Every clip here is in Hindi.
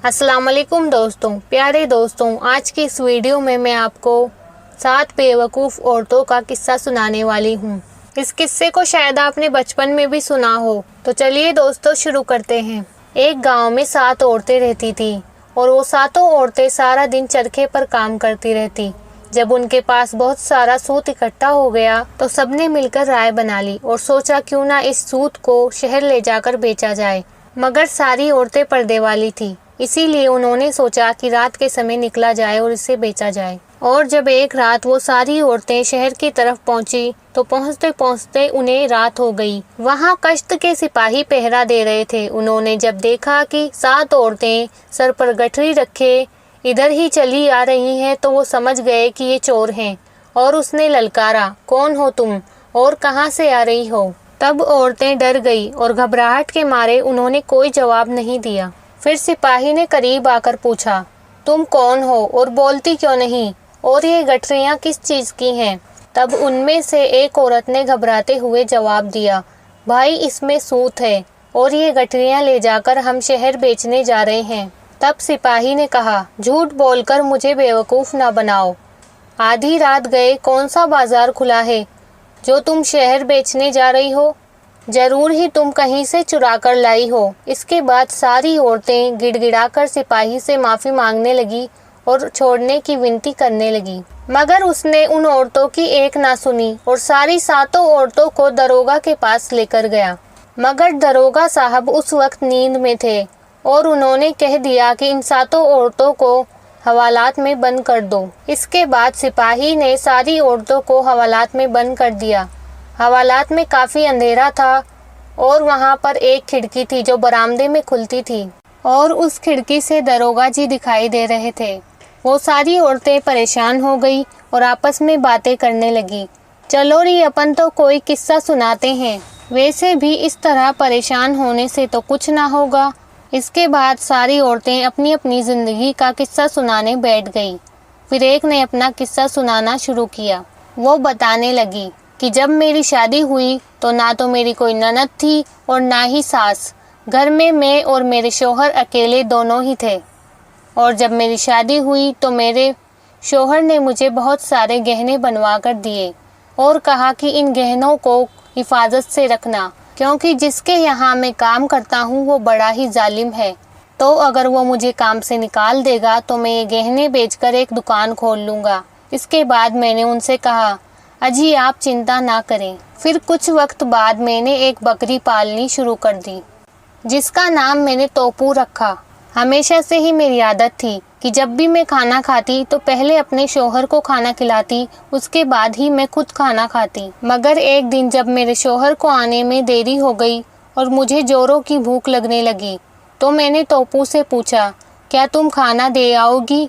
अस्सलाम वालेकुम दोस्तों, प्यारे दोस्तों। आज की इस वीडियो में मैं आपको 7 बेवकूफ़ औरतों का किस्सा सुनाने वाली हूँ। इस किस्से को शायद आपने बचपन में भी सुना हो। तो चलिए दोस्तों शुरू करते हैं। एक गांव में 7 औरतें रहती थी और वो सातों औरतें सारा दिन चरखे पर काम करती रहती। जब उनके पास बहुत सारा सूत इकट्ठा हो गया तो सबने मिलकर राय बना ली और सोचा क्यों ना इस सूत को शहर ले जाकर बेचा जाए। मगर सारी औरतें पर्दे वाली थी, इसीलिए उन्होंने सोचा कि रात के समय निकला जाए और इसे बेचा जाए। और जब एक रात वो सारी औरतें शहर की तरफ पहुंची तो पहुंचते पहुंचते उन्हें रात हो गई। वहां कश्त के सिपाही पहरा दे रहे थे। उन्होंने जब देखा कि 7 औरतें सर पर गठरी रखे इधर ही चली आ रही हैं तो वो समझ गए कि ये चोर हैं और उसने ललकारा, कौन हो तुम और कहां से आ रही हो। तब औरतें डर गई और घबराहट के मारे उन्होंने कोई जवाब नहीं दिया। फिर सिपाही ने करीब आकर पूछा, तुम कौन हो और बोलती क्यों नहीं, और ये गठरियां किस चीज़ की हैं। तब उनमें से एक औरत ने घबराते हुए जवाब दिया, भाई इसमें सूत है और ये गठरियां ले जाकर हम शहर बेचने जा रहे हैं। तब सिपाही ने कहा, झूठ बोलकर मुझे बेवकूफ़ ना बनाओ। आधी रात गए कौन सा बाजार खुला है जो तुम शहर बेचने जा रही हो। जरूर ही तुम कहीं से चुरा कर लाई हो। इसके बाद सारी औरतें गिड़गिड़ाकर सिपाही से माफ़ी मांगने लगी और छोड़ने की विनती करने लगी। मगर उसने उन औरतों की एक ना सुनी और सारी 7 औरतों को दरोगा के पास लेकर गया। मगर दरोगा साहब उस वक्त नींद में थे और उन्होंने कह दिया कि इन 7 औरतों को हवालात में बंद कर दो। इसके बाद सिपाही ने सारी औरतों को हवालात में बंद कर दिया। हवालात में काफ़ी अंधेरा था और वहाँ पर एक खिड़की थी जो बरामदे में खुलती थी और उस खिड़की से दरोगा जी दिखाई दे रहे थे। वो सारी औरतें परेशान हो गई और आपस में बातें करने लगी। चलो री अपन तो कोई किस्सा सुनाते हैं, वैसे भी इस तरह परेशान होने से तो कुछ ना होगा। इसके बाद सारी औरतें अपनी अपनी ज़िंदगी का किस्सा सुनाने बैठ गई। फिर एक ने अपना किस्सा सुनाना शुरू किया। वो बताने लगी कि जब मेरी शादी हुई तो ना तो मेरी कोई ननद थी और ना ही सास। घर में मैं और मेरे शौहर अकेले दोनों ही थे। और जब मेरी शादी हुई तो मेरे शौहर ने मुझे बहुत सारे गहने बनवा कर दिए और कहा कि इन गहनों को हिफाजत से रखना, क्योंकि जिसके यहाँ मैं काम करता हूँ वो बड़ा ही जालिम है। तो अगर वो मुझे काम से निकाल देगा तो मैं ये गहने बेचकर एक दुकान खोल लूँगा। इसके बाद मैंने उनसे कहा, अजी आप चिंता ना करें। फिर कुछ वक्त बाद मैंने एक बकरी पालनी शुरू कर दी जिसका नाम मैंने तोपू रखा। हमेशा से ही मेरी आदत थी कि जब भी मैं खाना खाती तो पहले अपने शौहर को खाना खिलाती, उसके बाद ही मैं खुद खाना खाती। मगर एक दिन जब मेरे शौहर को आने में देरी हो गई और मुझे जोरों की भूख लगने लगी तो मैंने तोपू से पूछा, क्या तुम खाना दे आओगी।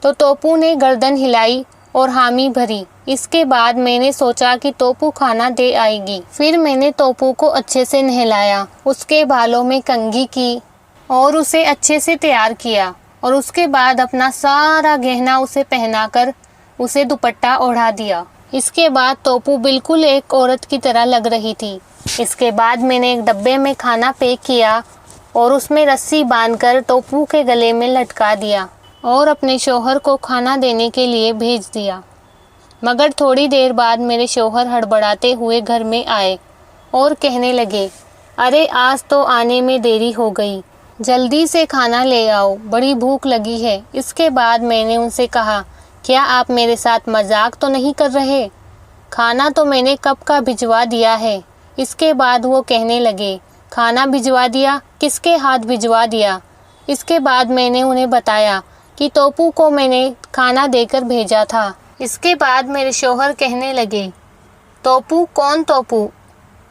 तो तोपू ने गर्दन हिलाई और हामी भरी। इसके बाद मैंने सोचा कि तोपू खाना दे आएगी। फिर मैंने तोपू को अच्छे से नहलाया, उसके बालों में कंघी की और उसे अच्छे से तैयार किया और उसके बाद अपना सारा गहना उसे पहनाकर उसे दुपट्टा ओढ़ा दिया। इसके बाद तोपू बिल्कुल एक औरत की तरह लग रही थी। इसके बाद मैंने एक डब्बे में खाना पैक किया और उसमें रस्सी बांधकर तोपू के गले में लटका दिया और अपने शौहर को खाना देने के लिए भेज दिया। मगर थोड़ी देर बाद मेरे शौहर हड़बड़ाते हुए घर में आए और कहने लगे, अरे आज तो आने में देरी हो गई, जल्दी से खाना ले आओ, बड़ी भूख लगी है। इसके बाद मैंने उनसे कहा, क्या आप मेरे साथ मजाक तो नहीं कर रहे, खाना तो मैंने कब का भिजवा दिया है। इसके बाद वो कहने लगे, खाना भिजवा दिया, किसके हाथ भिजवा दिया। इसके बाद मैंने उन्हें बताया कि तोपू को मैंने खाना देकर भेजा था। इसके बाद मेरे शौहर कहने लगे, तोपू कौन तोपू।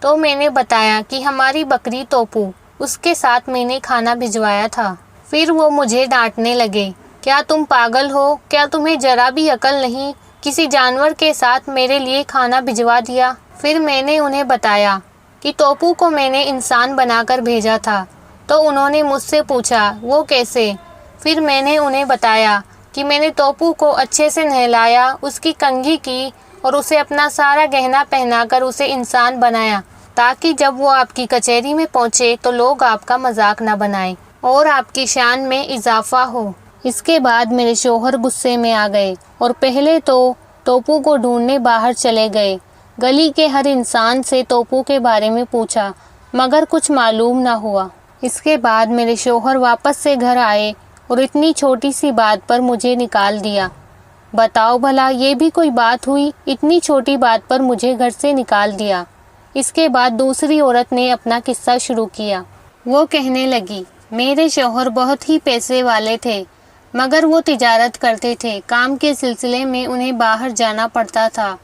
तो मैंने बताया कि हमारी बकरी तोपू, उसके साथ मैंने खाना भिजवाया था। फिर वो मुझे डांटने लगे, क्या तुम पागल हो, क्या तुम्हें जरा भी अकल नहीं, किसी जानवर के साथ मेरे लिए खाना भिजवा दिया। फिर मैंने उन्हें बताया कि तोपू को मैंने इंसान बनाकर भेजा था। तो उन्होंने मुझसे पूछा, वो कैसे। फिर मैंने उन्हें बताया कि मैंने तोपू को अच्छे से नहलाया, उसकी कंघी की और उसे अपना सारा गहना पहनाकर उसे इंसान बनाया, ताकि जब वो आपकी कचहरी में पहुँचे तो लोग आपका मजाक न बनाएं। और आपकी शान में इजाफा हो। इसके बाद मेरे शौहर गुस्से में आ गए और पहले तो टोपू को ढूंढने बाहर चले गए। गली के हर इंसान से टोपू के बारे में पूछा, मगर कुछ मालूम ना हुआ। इसके बाद मेरे शौहर वापस से घर आए और इतनी छोटी सी बात पर मुझे निकाल दिया। बताओ भला, ये भी कोई बात हुई? इतनी छोटी बात पर मुझे घर से निकाल दिया। इसके बाद दूसरी औरत ने अपना किस्सा शुरू किया। वो कहने लगी, मेरे शौहर बहुत ही पैसे वाले थे, मगर वो तिजारत करते थे। काम के सिलसिले में उन्हें बाहर जाना पड़ता था।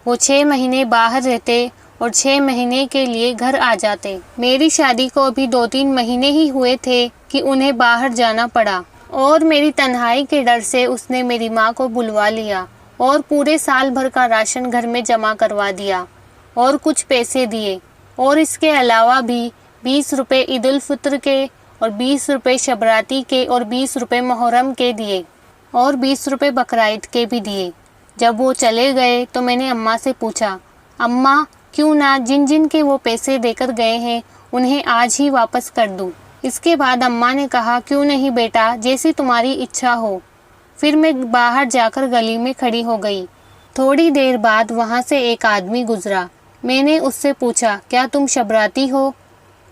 वो 6 महीने बाहर रहते और 6 महीने के लिए घर आ जाते। मेरी शादी को अभी 2-3 महीने ही हुए थे कि उन्हें बाहर जाना पड़ा और मेरी तन्हाई के डर से उसने मेरी माँ को बुलवा लिया और पूरे साल भर का राशन घर में जमा करवा दिया और कुछ पैसे दिए। और इसके अलावा भी 20 रुपये ईद उल फित्र के और 20 रुपये शबराती के और 20 रुपये मुहर्रम के दिए और 20 रुपये बकराईद के भी दिए। जब वो चले गए तो मैंने अम्मा से पूछा, अम्मा क्यों ना जिन जिन के वो पैसे देकर गए हैं उन्हें आज ही वापस कर दूं। इसके बाद अम्मा ने कहा, क्यों नहीं बेटा, जैसी तुम्हारी इच्छा हो। फिर मैं बाहर जाकर गली में खड़ी हो गई। थोड़ी देर बाद वहाँ से एक आदमी गुजरा। मैंने उससे पूछा, क्या तुम शबराती हो?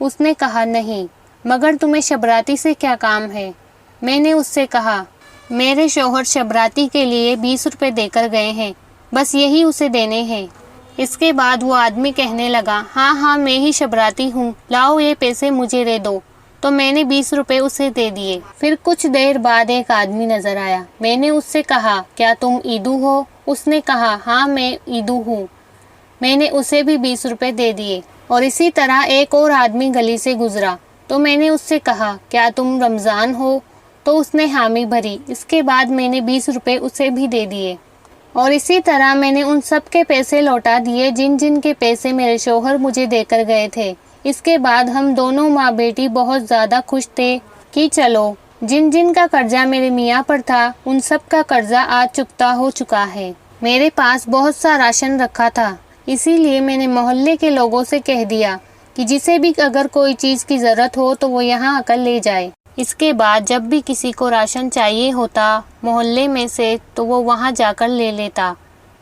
उसने कहा, नहीं। मगर तुम्हें शबराती से क्या काम है? मैंने उससे कहा, मेरे शौहर शबराती के लिए 20 रुपये देकर गए हैं, बस यही उसे देने हैं। इसके बाद वो आदमी कहने लगा, हाँ हाँ मैं ही शबराती हूँ, लाओ ये पैसे मुझे दे दो। तो मैंने 20 रुपये उसे दे दिए। फिर कुछ देर बाद एक आदमी नजर आया। मैंने उससे कहा, क्या तुम ईदू हो? उसने कहा, हाँ मैं ईदू हूँ। मैंने उसे भी 20 रुपये दे दिए। और इसी तरह एक और आदमी गली से गुजरा तो मैंने उससे कहा, क्या तुम रमज़ान हो? तो उसने हामी भरी। इसके बाद मैंने 20 रुपये उसे भी दे दिए और इसी तरह मैंने उन सब के पैसे लौटा दिए जिन जिन के पैसे मेरे शौहर मुझे देकर गए थे। इसके बाद हम दोनों माँ बेटी बहुत ज़्यादा खुश थे कि चलो जिन जिन का कर्जा मेरे मियाँ पर था उन सब का कर्जा आज चुकता हो चुका है। मेरे पास बहुत सा राशन रखा था, इसीलिए मैंने मोहल्ले के लोगों से कह दिया कि जिसे भी अगर कोई चीज़ की ज़रूरत हो तो वो यहाँ आकर ले जाए। इसके बाद जब भी किसी को राशन चाहिए होता मोहल्ले में से तो वो वहाँ जाकर ले लेता।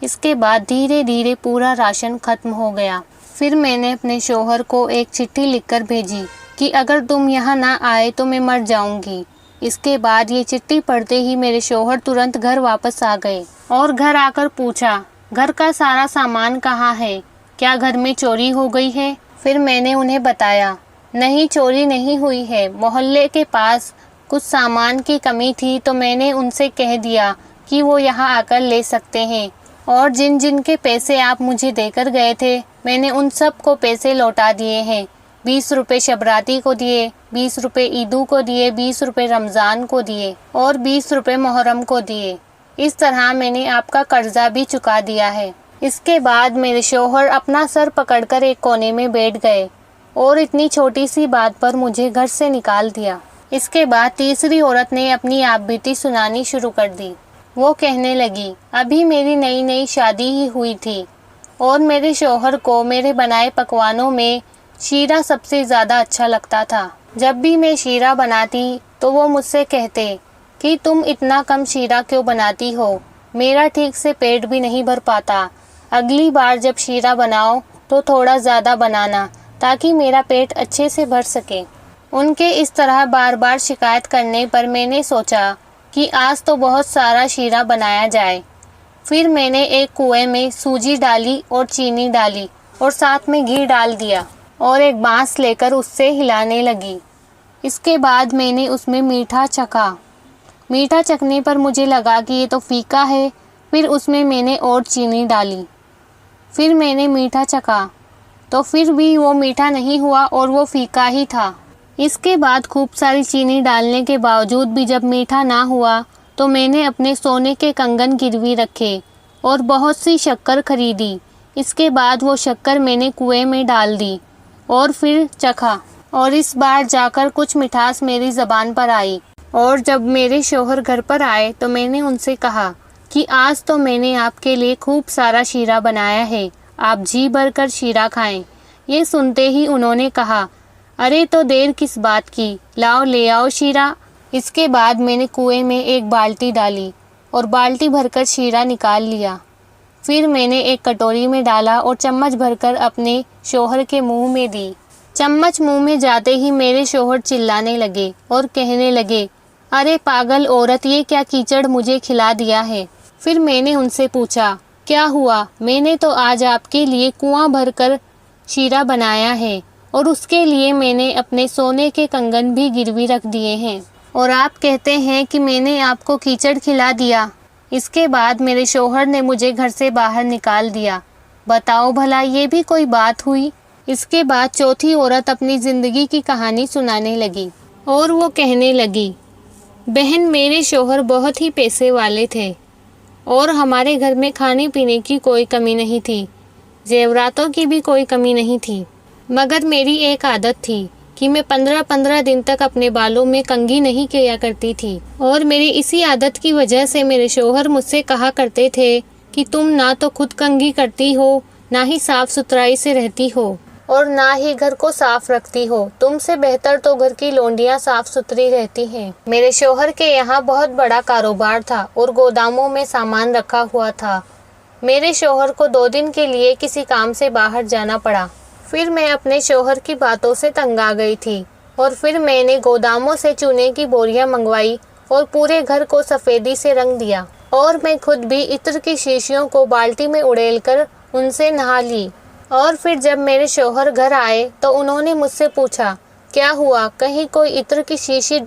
इसके बाद धीरे धीरे पूरा राशन खत्म हो गया। फिर मैंने अपने शौहर को एक चिट्ठी लिखकर भेजी कि अगर तुम यहाँ ना आए तो मैं मर जाऊंगी। इसके बाद ये चिट्ठी पढ़ते ही मेरे शौहर तुरंत घर वापस आ गए और घर आकर पूछा, घर का सारा सामान कहाँ है? क्या घर में चोरी हो गई है? फिर मैंने उन्हें बताया, नहीं चोरी नहीं हुई है, मोहल्ले के पास कुछ सामान की कमी थी तो मैंने उनसे कह दिया कि वो यहाँ आकर ले सकते हैं और जिन जिन के पैसे आप मुझे देकर गए थे मैंने उन सब को पैसे लौटा दिए हैं। 20 रुपये शबराती को दिए, 20 रुपये ईदू को दिए, 20 रुपये रमज़ान को दिए और 20 रुपये मुहर्रम को दिए। इस तरह मैंने आपका कर्जा भी चुका दिया है। इसके बाद मेरे शौहर अपना सर पकड़कर एक कोने में बैठ गए और इतनी छोटी सी बात पर मुझे घर से निकाल दिया। इसके बाद तीसरी औरत ने अपनी आपबीती सुनानी शुरू कर दी। वो कहने लगी, अभी मेरी नई नई शादी ही हुई थी और मेरे शौहर को मेरे बनाए पकवानों में शीरा सबसे ज़्यादा अच्छा लगता था। जब भी मैं शीरा बनाती तो वो मुझसे कहते कि तुम इतना कम शीरा क्यों बनाती हो, मेरा ठीक से पेट भी नहीं भर पाता। अगली बार जब शीरा बनाओ तो थोड़ा ज़्यादा बनाना ताकि मेरा पेट अच्छे से भर सके। उनके इस तरह बार बार शिकायत करने पर मैंने सोचा कि आज तो बहुत सारा शीरा बनाया जाए। फिर मैंने एक कुएं में सूजी डाली और चीनी डाली और साथ में घी डाल दिया और एक बांस लेकर उससे हिलाने लगी। इसके बाद मैंने उसमें मीठा चखा। मीठा चखने पर मुझे लगा कि ये तो फीका है। फिर उसमें मैंने और चीनी डाली। फिर मैंने मीठा चखा तो फिर भी वो मीठा नहीं हुआ और वो फीका ही था। इसके बाद खूब सारी चीनी डालने के बावजूद भी जब मीठा ना हुआ तो मैंने अपने सोने के कंगन गिरवी रखे और बहुत सी शक्कर खरीदी। इसके बाद वो शक्कर मैंने कुएं में डाल दी और फिर चखा और इस बार जाकर कुछ मिठास मेरी ज़बान पर आई। और जब मेरे शौहर घर पर आए तो मैंने उनसे कहा कि आज तो मैंने आपके लिए खूब सारा शीरा बनाया है, आप जी भर कर शीरा खाएं। ये सुनते ही उन्होंने कहा, अरे तो देर किस बात की, लाओ ले आओ शीरा। इसके बाद मैंने कुएं में एक बाल्टी डाली और बाल्टी भरकर शीरा निकाल लिया। फिर मैंने एक कटोरी में डाला और चम्मच भरकर अपने शौहर के मुंह में दी। चम्मच मुंह में जाते ही मेरे शौहर चिल्लाने लगे और कहने लगे, अरे पागल औरत, ये क्या कीचड़ मुझे खिला दिया है। फिर मैंने उनसे पूछा, क्या हुआ? मैंने तो आज आपके लिए कुआं भरकर शीरा बनाया है और उसके लिए मैंने अपने सोने के कंगन भी गिरवी रख दिए हैं, और आप कहते हैं कि मैंने आपको कीचड़ खिला दिया। इसके बाद मेरे शौहर ने मुझे घर से बाहर निकाल दिया। बताओ भला, ये भी कोई बात हुई? इसके बाद चौथी औरत अपनी ज़िंदगी की कहानी सुनाने लगी और वो कहने लगी, बहन, मेरे शौहर बहुत ही पैसे वाले थे और हमारे घर में खाने पीने की कोई कमी नहीं थी, जेवरातों की भी कोई कमी नहीं थी। मगर मेरी एक आदत थी कि मैं 15-15 दिन तक अपने बालों में कंघी नहीं किया करती थी, और मेरी इसी आदत की वजह से मेरे शौहर मुझसे कहा करते थे कि तुम ना तो खुद कंघी करती हो, ना ही साफ सुथराई से रहती हो, और ना ही घर को साफ रखती हो। तुमसे बेहतर तो घर की लौंडियां साफ सुथरी रहती हैं। मेरे शौहर के यहाँ बहुत बड़ा कारोबार था और गोदामों में सामान रखा हुआ था। मेरे शौहर को 2 दिन के लिए किसी काम से बाहर जाना पड़ा। फिर मैं अपने शौहर की बातों से तंग आ गई थी और फिर मैंने गोदामों से चूने की बोरियां मंगवाई और पूरे घर को सफ़ेदी से रंग दिया, और मैं खुद भी इत्र की शीशियों को बाल्टी में उड़ेलकर उनसे नहा ली। और फिर जब मेरे शौहर घर आए तो उन्होंने मुझसे पूछा, क्या हुआ, कहीं कोई इत्र की शीशी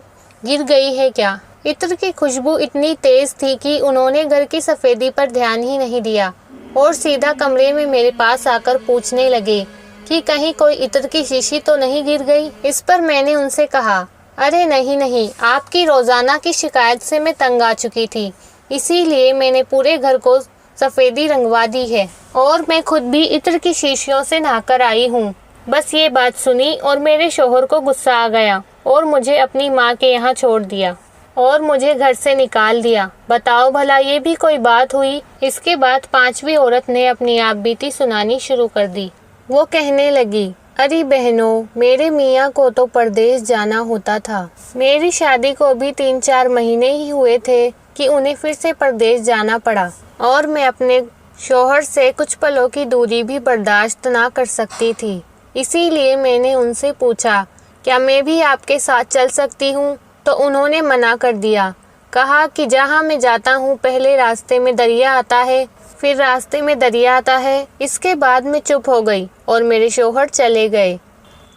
गिर गई है क्या? इत्र की खुशबू इतनी तेज थी कि उन्होंने घर की सफ़ेदी पर ध्यान ही नहीं दिया और सीधा कमरे में मेरे पास आकर पूछने लगे कि कहीं कोई इत्र की शीशी तो नहीं गिर गई। इस पर मैंने उनसे कहा, अरे नहीं नहीं, आपकी रोज़ाना की शिकायत से मैं तंग आ चुकी थी, इसीलिए मैंने पूरे घर को सफ़ेदी रंगवा दी है और मैं खुद भी इत्र की शीशियों से नहाकर आई हूँ। बस ये बात सुनी और मेरे शौहर को गुस्सा आ गया और मुझे अपनी माँ के यहाँ छोड़ दिया और मुझे घर से निकाल दिया। बताओ भला, ये भी कोई बात हुई? इसके बाद 5वीं औरत ने अपनी आप बीती सुनानी शुरू कर दी। वो कहने लगी, अरे बहनों, मेरे मियाँ को तो परदेश जाना होता था। मेरी शादी को भी 3-4 महीने ही हुए थे कि उन्हें फिर से परदेश जाना पड़ा और मैं अपने शौहर से कुछ पलों की दूरी भी बर्दाश्त ना कर सकती थी। इसीलिए मैंने उनसे पूछा, क्या मैं भी आपके साथ चल सकती हूँ? तो उन्होंने मना कर दिया। कहा कि जहाँ मैं जाता हूँ पहले रास्ते में दरिया आता है, फिर रास्ते में दरिया आता है। इसके बाद मैं चुप हो गई और मेरे शौहर चले गए।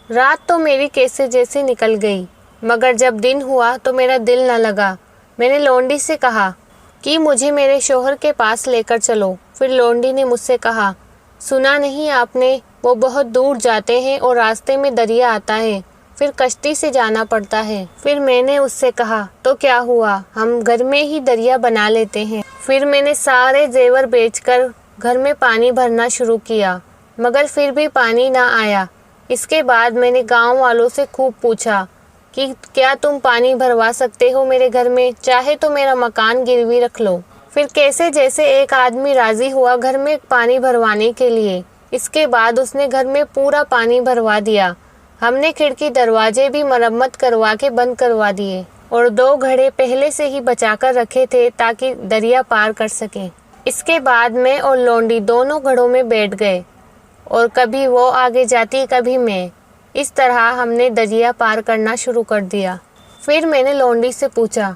रात तो मेरी कैसे जैसे निकल गई, मगर जब दिन हुआ तो मेरा दिल न लगा। मैंने लौंडी से कहा कि मुझे मेरे शौहर के पास लेकर चलो। फिर लौंडी ने मुझसे कहा, सुना नहीं आपने, वो बहुत दूर जाते हैं और रास्ते में दरिया आता है, फिर कश्ती से जाना पड़ता है। फिर मैंने उससे कहा, तो क्या हुआ, हम घर में ही दरिया बना लेते हैं। फिर मैंने सारे जेवर बेचकर घर में पानी भरना शुरू किया, मगर फिर भी पानी ना आया। इसके बाद मैंने गांव वालों से खूब पूछा कि क्या तुम पानी भरवा सकते हो मेरे घर में, चाहे तो मेरा मकान गिरवी रख लो। फिर कैसे जैसे एक आदमी राजी हुआ घर में पानी भरवाने के लिए। इसके बाद उसने घर में पूरा पानी भरवा दिया। हमने खिड़की दरवाजे भी मरम्मत करवा के बंद करवा दिए और 2 घड़े पहले से ही बचाकर रखे थे ताकि दरिया पार कर सकें। इसके बाद मैं और लौंडी दोनों घड़ों में बैठ गए और कभी वो आगे जाती कभी मैं। इस तरह हमने दरिया पार करना शुरू कर दिया। फिर मैंने लौंडी से पूछा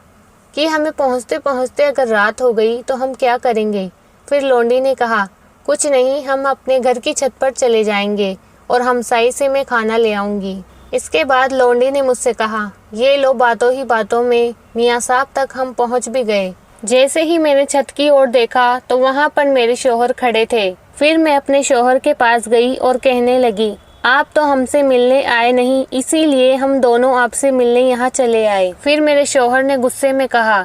कि हमें पहुँचते पहुँचते अगर रात हो गई तो हम क्या करेंगे। फिर लौंडी ने कहा, कुछ नहीं, हम अपने घर की छत पर चले जाएंगे और हमसाई से मैं खाना ले आऊँगी। इसके बाद लौंडी ने मुझसे कहा, ये लो। बातों ही बातों में मियाँ साहब तक हम पहुँच भी गए। जैसे ही मैंने छत की ओर देखा तो वहाँ पर मेरे शौहर खड़े थे। फिर मैं अपने शौहर के पास गई और कहने लगी, आप तो हमसे मिलने आए नहीं, इसीलिए हम दोनों आपसे मिलने यहाँ चले आए। फिर मेरे शौहर ने गुस्से में कहा,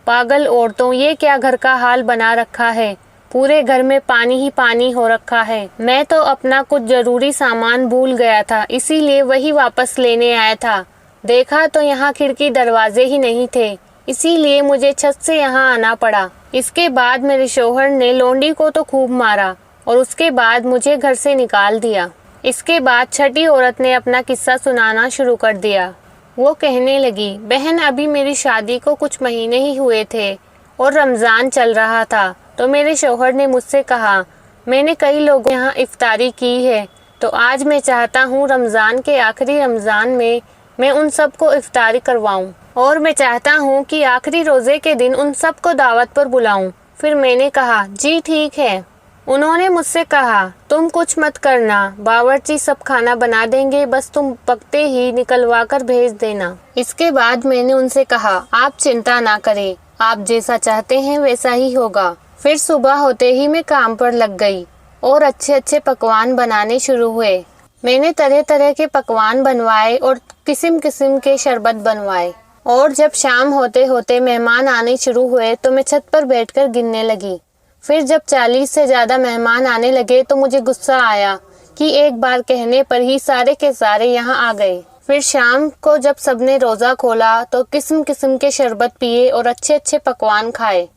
पागल औरतों, ये क्या घर का हाल बना रखा है, पूरे घर में पानी ही पानी हो रखा है। मैं तो अपना कुछ जरूरी सामान भूल गया था, इसीलिए वही वापस लेने आया था। देखा तो यहाँ खिड़की दरवाजे ही नहीं थे, इसीलिए मुझे छत से यहाँ आना पड़ा। इसके बाद मेरे शौहर ने लौंडी को तो खूब मारा और उसके बाद मुझे घर से निकाल दिया। इसके बाद छठी औरत ने अपना किस्सा सुनाना शुरू कर दिया। वो कहने लगी, बहन अभी मेरी शादी को कुछ महीने ही हुए थे और रमज़ान चल रहा था, तो मेरे शौहर ने मुझसे कहा, मैंने कई लोगों यहाँ इफ्तारी की है, तो आज मैं चाहता हूँ रमज़ान के आखिरी रमज़ान में मैं उन सबको इफ्तारी करवाऊँ और मैं चाहता हूँ कि आखिरी रोज़े के दिन उन सबको दावत पर बुलाऊँ। फिर मैंने कहा, जी ठीक है। उन्होंने मुझसे कहा, तुम कुछ मत करना, बावर्ची सब खाना बना देंगे, बस तुम पकते ही निकलवा कर भेज देना। इसके बाद मैंने उनसे कहा, आप चिंता ना करें, आप जैसा चाहते हैं वैसा ही होगा। फिर सुबह होते ही मैं काम पर लग गई और अच्छे अच्छे पकवान बनाने शुरू हुए। मैंने तरह तरह के पकवान बनवाए और किस्म किस्म के शरबत बनवाए। और जब शाम होते होते मेहमान आने शुरू हुए तो मैं छत पर बैठकर गिनने लगी। फिर जब 40 से ज़्यादा मेहमान आने लगे तो मुझे गुस्सा आया कि एक बार कहने पर ही सारे के सारे यहाँ आ गए। फिर शाम को जब सबने रोज़ा खोला तो किस्म किस्म के शरबत पिए और अच्छे अच्छे पकवान खाए।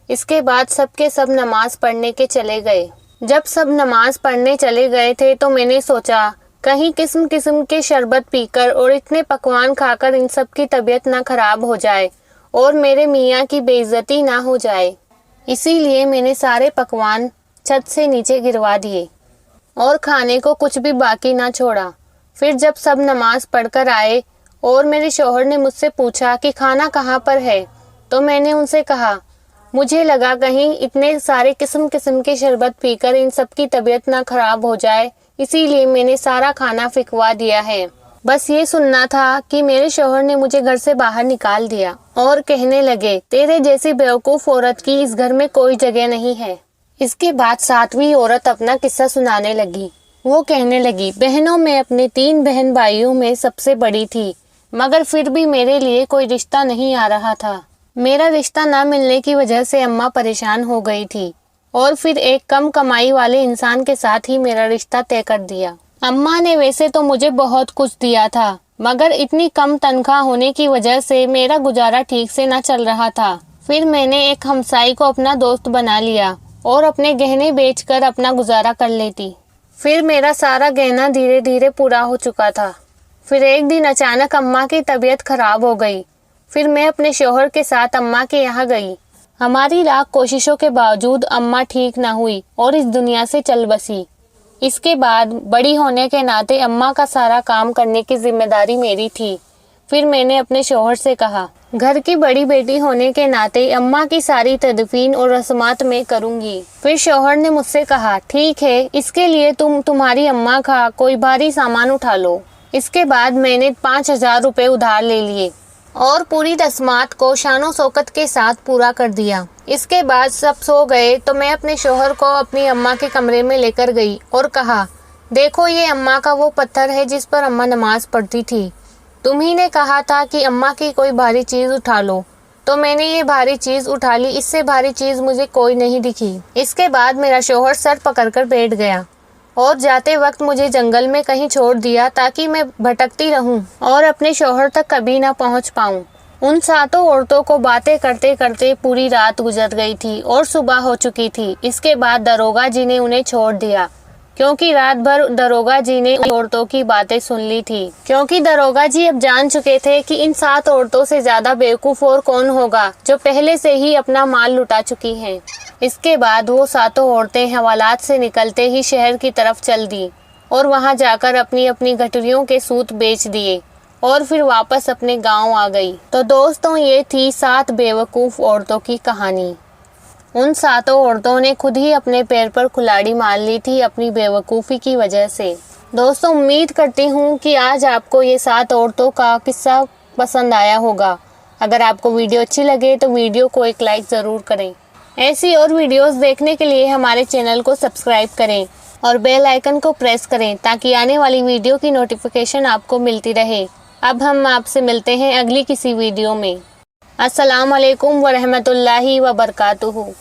इसके बाद सबके सब नमाज पढ़ने के चले गए। जब सब नमाज पढ़ने चले गए थे तो मैंने सोचा, कहीं किस्म किस्म के शरबत पीकर और इतने पकवान खाकर इन सब की तबीयत ना खराब हो जाए और मेरे मियाँ की बेइज्जती ना हो जाए। इसीलिए मैंने सारे पकवान छत से नीचे गिरवा दिए और खाने को कुछ भी बाकी ना छोड़ा। फिर जब सब नमाज पढ़कर आए और मेरे शौहर ने मुझसे पूछा कि खाना कहाँ पर है, तो मैंने उनसे कहा, मुझे लगा कहीं इतने सारे किस्म किस्म के शरबत पीकर इन सब की तबीयत ना खराब हो जाए, इसीलिए मैंने सारा खाना फिकवा दिया है। बस ये सुनना था कि मेरे शौहर ने मुझे घर से बाहर निकाल दिया और कहने लगे, तेरे जैसी बेवकूफ़ औरत की इस घर में कोई जगह नहीं है। इसके बाद 7वीं औरत अपना किस्सा सुनाने लगी। वो कहने लगी, बहनों में अपने 3 बहन भाइयों में सबसे बड़ी थी, मगर फिर भी मेरे लिए कोई रिश्ता नहीं आ रहा था। मेरा रिश्ता ना मिलने की वजह से अम्मा परेशान हो गई थी और फिर एक कम कमाई वाले इंसान के साथ ही मेरा रिश्ता तय कर दिया। अम्मा ने वैसे तो मुझे बहुत कुछ दिया था, मगर इतनी कम तनख्वाह होने की वजह से मेरा गुजारा ठीक से ना चल रहा था। फिर मैंने एक हमसाई को अपना दोस्त बना लिया और अपने गहने बेचकर अपना गुजारा कर लेती। फिर मेरा सारा गहना धीरे धीरे पूरा हो चुका था। फिर एक दिन अचानक अम्मा की तबीयत खराब हो गई। फिर मैं अपने शौहर के साथ अम्मा के यहाँ गई। हमारी लाख कोशिशों के बावजूद अम्मा ठीक ना हुई और इस दुनिया से चल बसी। इसके बाद बड़ी होने के नाते अम्मा का सारा काम करने की जिम्मेदारी मेरी थी। फिर मैंने अपने शौहर से कहा, घर की बड़ी बेटी होने के नाते अम्मा की सारी तदफीन और रस्मात मैं करूँगी। फिर शौहर ने मुझसे कहा, ठीक है, इसके लिए तुम्हारी अम्मा का कोई भारी सामान उठा लो। इसके बाद मैंने 5000 रुपये उधार ले लिए और पूरी रस्मात को शानो शौकत के साथ पूरा कर दिया। इसके बाद सब सो गए तो मैं अपने शौहर को अपनी अम्मा के कमरे में लेकर गई और कहा, देखो ये अम्मा का वो पत्थर है जिस पर अम्मा नमाज पढ़ती थी। तुम्ही ने कहा था कि अम्मा की कोई भारी चीज़ उठा लो, तो मैंने ये भारी चीज़ उठा ली। इससे भारी चीज़ मुझे कोई नहीं दिखी। इसके बाद मेरा शौहर सर पकड़कर बैठ गया और जाते वक्त मुझे जंगल में कहीं छोड़ दिया ताकि मैं भटकती रहूं और अपने शौहर तक कभी ना पहुंच पाऊं। उन 7 औरतों को बातें करते करते पूरी रात गुजर गई थी और सुबह हो चुकी थी। इसके बाद दरोगा जी ने उन्हें छोड़ दिया, क्योंकि रात भर दरोगा जी ने औरतों की बातें सुन ली थी। क्योंकि दरोगा जी अब जान चुके थे कि इन 7 औरतों से ज्यादा बेवकूफ़ और कौन होगा जो पहले से ही अपना माल लुटा चुकी हैं। इसके बाद वो 7 औरतें हवालात से निकलते ही शहर की तरफ चल दी और वहां जाकर अपनी अपनी गठरियों के सूत बेच दिए और फिर वापस अपने गांव आ गई। तो दोस्तों, ये थी 7 बेवकूफ़ औरतों की कहानी। उन 7 औरतों ने खुद ही अपने पैर पर कुल्हाड़ी मार ली थी अपनी बेवकूफ़ी की वजह से। दोस्तों, उम्मीद करती हूँ कि आज आपको ये 7 औरतों का किस्सा पसंद आया होगा। अगर आपको वीडियो अच्छी लगे तो वीडियो को एक लाइक ज़रूर करें। ऐसी और वीडियोस देखने के लिए हमारे चैनल को सब्सक्राइब करें और बेल आइकन को प्रेस करें ताकि आने वाली वीडियो की नोटिफिकेशन आपको मिलती रहे। अब हम आपसे मिलते हैं अगली किसी वीडियो में। अस्सलाम वालेकुम व रहमतुल्लाहि व बरकातुहू।